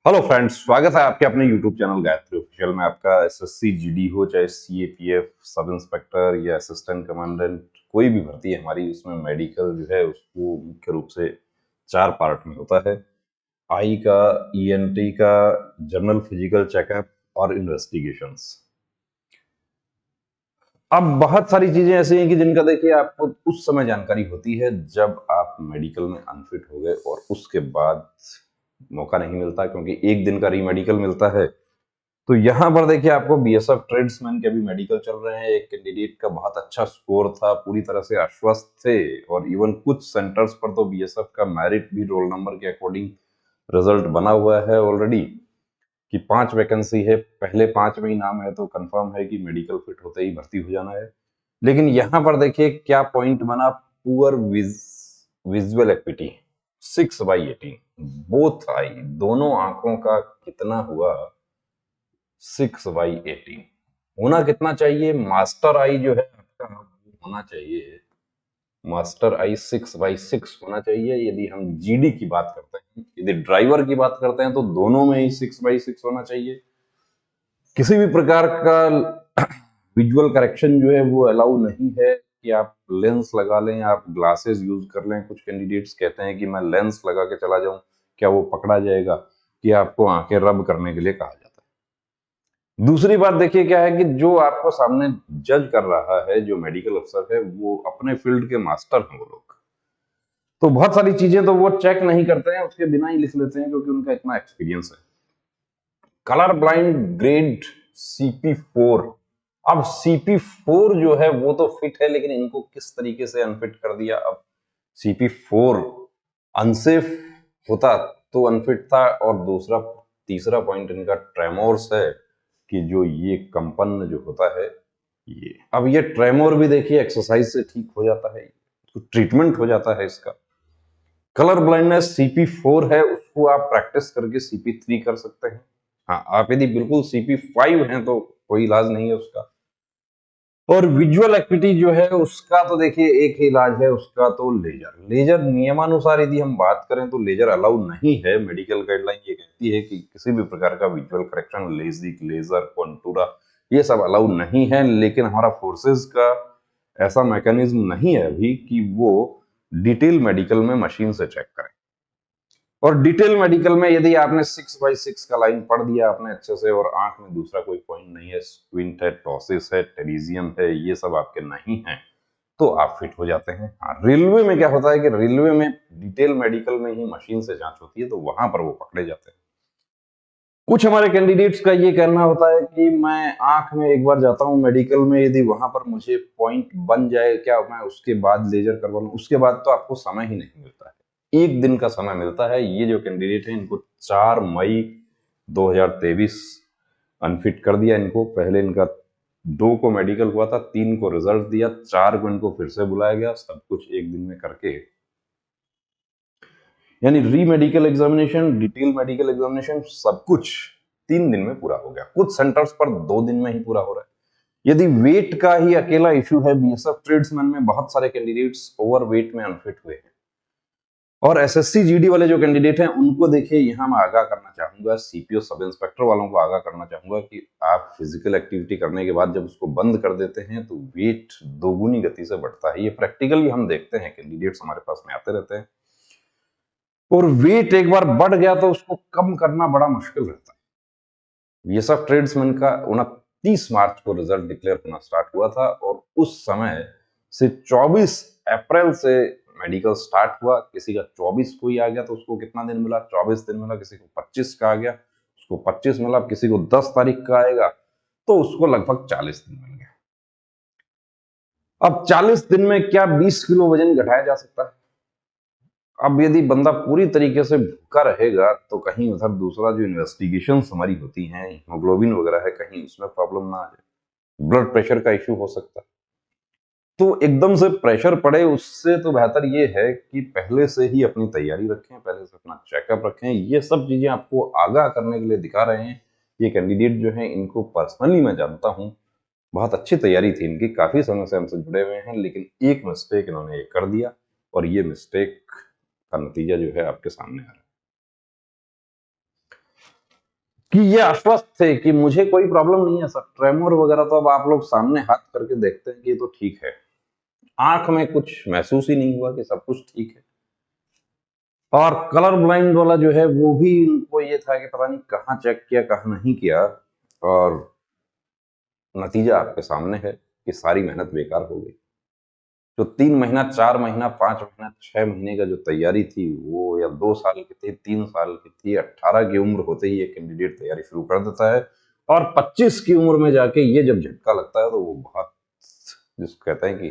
Hello friends, स्वागत है आपके अपने यूट्यूब चैनल गायत्री ऑफिशियल में। आपका एसएससी जीडी हो, चाहे सीएपीएफ, सब इंस्पेक्टर या असिस्टेंट कमांडेंट, कोई भी भर्ती है हमारी, उसमें मेडिकल जो है उसको मुख्य रूप से 4 पार्ट में होता है। आई का, ईएनटी का, जनरल फिजिकल चेकअप और इन्वेस्टिगेशंस। अब बहुत सारी चीजें ऐसी हैं कि जिनका देखिए आपको उस समय जानकारी होती है जब आप मेडिकल में अनफिट हो गए, और उसके बाद मौका नहीं मिलता, क्योंकि एक दिन का रीमेडिकल मिलता है। तो यहाँ पर देखिए आपको बीएसएफ ट्रेड्समैन के भी मेडिकल चल रहे हैं। एक कैंडिडेट का बहुत अच्छा स्कोर था, पूरी तरह से आश्वस्त थे, और इवन कुछ सेंटर्स पर तो बीएसएफ का मेरिट भी रोल नंबर के अकॉर्डिंग रिजल्ट बना हुआ है ऑलरेडी कि 5 वैकेंसी है, पहले 5 में ही नाम है, तो कंफर्म है कि मेडिकल फिट होते ही भर्ती हो जाना है। लेकिन यहाँ पर देखिए क्या पॉइंट बना, poor visual equity 6/18, both I, दोनों आंखों का कितना हुआ 6/18। होना कितना चाहिए, मास्टर आई जो है आपका होना चाहिए, मास्टर आई 6/6 होना चाहिए। यदि हम जीडी की बात करते हैं, यदि ड्राइवर की बात करते हैं, तो दोनों में ही 6/6 होना चाहिए। किसी भी प्रकार का विजुअल करेक्शन जो है वो अलाउ नहीं है कि आप लेंस लगा लें, आप ग्लासेस यूज कर लें। कुछ कैंडिडेट्स कहते हैं कि मैं लेंस लगा के चला जाऊं, क्या वो पकड़ा जाएगा? कि आपको आंखें रब करने के लिए कहा जाता है। दूसरी बात देखिए क्या है कि जो आपको सामने जज कर रहा है, जो मेडिकल अफसर है, वो अपने फील्ड के मास्टर हैं वो लोग। तो बहुत सारी चीजें तो वो चेक नहीं करते हैं, उसके बिना ही लिख लेते हैं, क्योंकि उनका इतना एक्सपीरियंस है। Colour blind grade CP4। अब CP4 जो है वो तो फिट है, लेकिन इनको किस तरीके से अनफिट कर दिया। अब CP4 अनसेफ होता तो अनफिट था, और दूसरा तीसरा पॉइंट इनका ट्रेमोर्स है, कि जो ये कंपन जो होता है, ये अब ये ट्रेमोर भी देखिए एक्सरसाइज से ठीक हो जाता है, तो ट्रीटमेंट हो जाता है इसका। कलर ब्लाइंडनेस CP4 है, उसको आप प्रैक्टिस करके CP3 कर सकते हैं। हाँ, आप यदि बिल्कुल CP5 हैं तो कोई इलाज नहीं है उसका। और विजुअल एक्टिविटी जो है उसका तो देखिए एक ही इलाज है उसका, तो लेजर। लेजर नियमानुसार यदि हम बात करें तो लेजर अलाउ नहीं है। मेडिकल गाइडलाइन ये कहती है कि किसी भी प्रकार का विजुअल करेक्शन, लेजिक, लेजर, कॉन्टूरा, ये सब अलाउ नहीं है। लेकिन हमारा फोर्सेस का ऐसा मैकेनिज्म नहीं है अभी कि वो डिटेल मेडिकल में मशीन से चेक करें। और डिटेल मेडिकल में यदि आपने 6/6 का लाइन पढ़ दिया आपने अच्छे से, और आंख में दूसरा कोई पॉइंट नहीं है, स्क्विंट है, टॉसिस है, टेरिजियम है, ये सब आपके नहीं है, तो आप फिट हो जाते हैं। हाँ, रेलवे में क्या होता है कि रेलवे में डिटेल मेडिकल में ही मशीन से जांच होती है, तो वहां पर वो पकड़े जाते हैं। कुछ हमारे कैंडिडेट्स का ये कहना होता है कि मैं आंख में एक बार जाता हूं मेडिकल में, यदि वहां पर मुझे पॉइंट बन जाए, क्या मैं उसके बाद लेजर करवा लूं? उसके बाद तो आपको समय ही नहीं मिलता है, एक दिन का समय मिलता है। ये जो कैंडिडेट है इनको 4 मई 2023 अनफिट कर दिया। इनको पहले इनका 2 को मेडिकल हुआ था, 3 को रिजल्ट दिया, 4 को इनको फिर से बुलाया गया, सब कुछ एक दिन में करके। यानी री medical examination, detail medical examination, सब कुछ 3 दिन में पूरा हो गया। कुछ सेंटर्स पर 2 दिन में ही पूरा हो रहा है। यदि वेट का ही अकेला इश्यू है, बीएसएफ ट्रेड्समैन में बहुत सारे कैंडिडेट्स ओवर वेट में अनफिट हुए हैं। और एसएससी जीडी वाले जो कैंडिडेट हैं उनको देखिए यहां मैं आगाह करना चाहूंगा, सीपीओ सब इंस्पेक्टर वालों को आगाह करना चाहूंगा कि आप फिजिकल एक्टिविटी करने के बाद जब उसको बंद कर देते हैं तो वेट दोगुनी गति से बढ़ता है। ये प्रैक्टिकली हम देखते हैं, कैंडिडेट्स हमारे पास में आते रहते हैं। और वेट एक बार बढ़ गया तो उसको कम करना बड़ा मुश्किल रहता है। ये सब ट्रेड्समैन का 29 मार्च को रिजल्ट डिक्लेयर होना स्टार्ट हुआ था, और उस समय से 24 अप्रैल से मेडिकल स्टार्ट हुआ। किसी का 24 को ही आ गया तो उसको कितना दिन मिला, 24 दिन मिला। किसी को 25 का आ गया, उसको 25 मिला। किसी को 10 तारीख का आएगा तो उसको लगभग 40 दिन मिल गया। अब 40 दिन में क्या 20 किलो वजन घटाया जा सकता है? अब यदि बंदा पूरी तरीके से भूखा रहेगा तो कहीं उधर दूसरा जो इन्वेस्टिगेशन हमारी होती हैं, हीमोग्लोबिन वगैरह है, कहीं उसमें प्रॉब्लम ना आ जाए, ब्लड प्रेशर का इश्यू हो सकता है। तो एकदम से प्रेशर पड़े उससे तो बेहतर ये है कि पहले से ही अपनी तैयारी रखें, पहले से अपना चेकअप रखें। ये सब चीजें आपको आगाह करने के लिए दिखा रहे हैं। ये कैंडिडेट जो हैं इनको पर्सनली मैं जानता हूं, बहुत अच्छी तैयारी थी इनकी, काफी समय से हमसे जुड़े हुए हैं, लेकिन एक मिस्टेक इन्होंने ये कर दिया, और ये मिस्टेक का नतीजा जो है आपके सामने आ रहा है। कि ये आश्वस्त थे कि मुझे कोई प्रॉब्लम नहीं है सर। ट्रेमर वगैरह तो अब आप लोग सामने हाथ करके देखते हैं कि ये तो ठीक है, आंख में कुछ महसूस ही नहीं हुआ कि सब कुछ ठीक है। और कलर ब्लाइंड वाला जो है वो भी इनको ये था कि पता नहीं कहाँ चेक किया कहाँ नहीं किया, और नतीजा आपके सामने है कि सारी मेहनत बेकार हो गई। जो 3 महीना 4 महीना 5 महीना 6 महीने का जो तैयारी थी वो, या 2 साल की थी 3 साल की थी, 18 की उम्र होते ही एक कैंडिडेट तैयारी शुरू कर देता है, और 25 की उम्र में जाके ये जब झटका लगता है तो वो बहुत, जिसको कहते हैं कि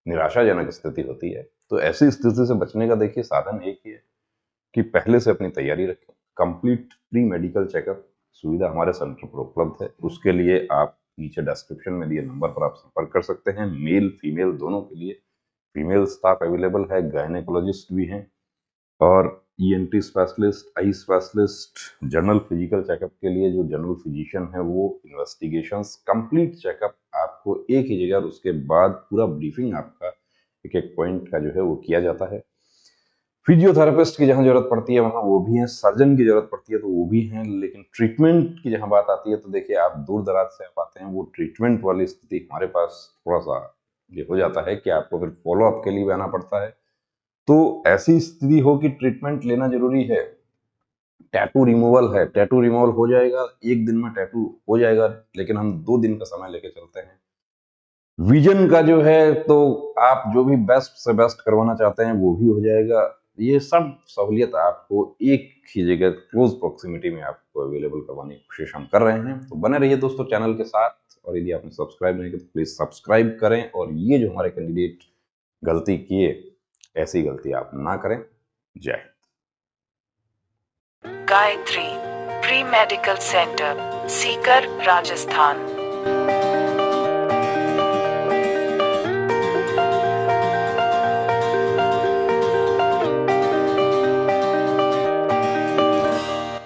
निराशाजनक स्थिति होती है। तो ऐसी स्थिति से बचने का देखिए साधन एक ही है कि पहले से अपनी तैयारी रखें। कंप्लीट प्री मेडिकल चेकअप सुविधा हमारे सेंटर पर उपलब्ध है। उसके लिए आप नीचे डिस्क्रिप्शन में दिए नंबर पर आप संपर्क कर सकते हैं। मेल फीमेल दोनों के लिए फीमेल स्टाफ अवेलेबल है, गायनेकोलॉजिस्ट भी हैं, और ENT specialist, eye specialist, general physical checkup के लिए जो जनरल फिजिशियन है वो, इन्वेस्टिगेशंस, कंप्लीट चेकअप आपको एक ही जगह, और उसके बाद पूरा ब्रीफिंग आपका एक एक पॉइंट का जो है वो किया जाता है। फिजियोथेरेपिस्ट की जहां जरूरत पड़ती है वहां वो भी हैं, सर्जन की जरूरत पड़ती है तो वो भी हैं, लेकिन ट्रीटमेंट की जहां बात आती है तो देखिए आप दूर दराज से आप आते हैं, वो ट्रीटमेंट वाली स्थिति हमारे पास थोड़ा सा ये हो जाता है कि आपको फिर फॉलोअप के लिए भी आना पड़ता है। तो ऐसी स्थिति हो कि ट्रीटमेंट लेना जरूरी है, टैटू रिमूवल है, टैटू रिमूवल हो जाएगा, एक दिन में टैटू हो जाएगा, लेकिन हम 2 दिन का समय लेके चलते हैं। विजन का जो है तो आप जो भी बेस्ट से बेस्ट करवाना चाहते हैं वो भी हो जाएगा। ये सब सहूलियत आपको एक ही जगह क्लोज प्रोक्सिमिटी में आपको अवेलेबल करवाने की कोशिश हम कर रहे हैं। तो बने रहिए दोस्तों चैनल के साथ, और यदि आपने सब्सक्राइब नहीं किया तो प्लीज सब्सक्राइब करें, और ये जो हमारे कैंडिडेट गलती किए ऐसी गलती आप ना करें। जय Hind. Gayatri pre medical centre, Sikar, Rajasthan.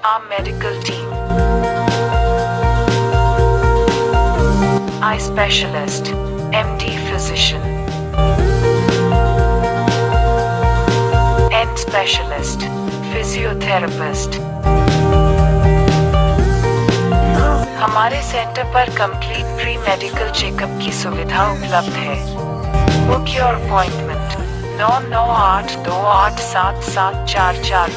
Our medical team: eye specialist, MD physician, end specialist, physiotherapist। हमारे सेंटर पर कंप्लीट प्री मेडिकल चेकअप की सुविधा उपलब्ध है। Book your appointment 9982877443।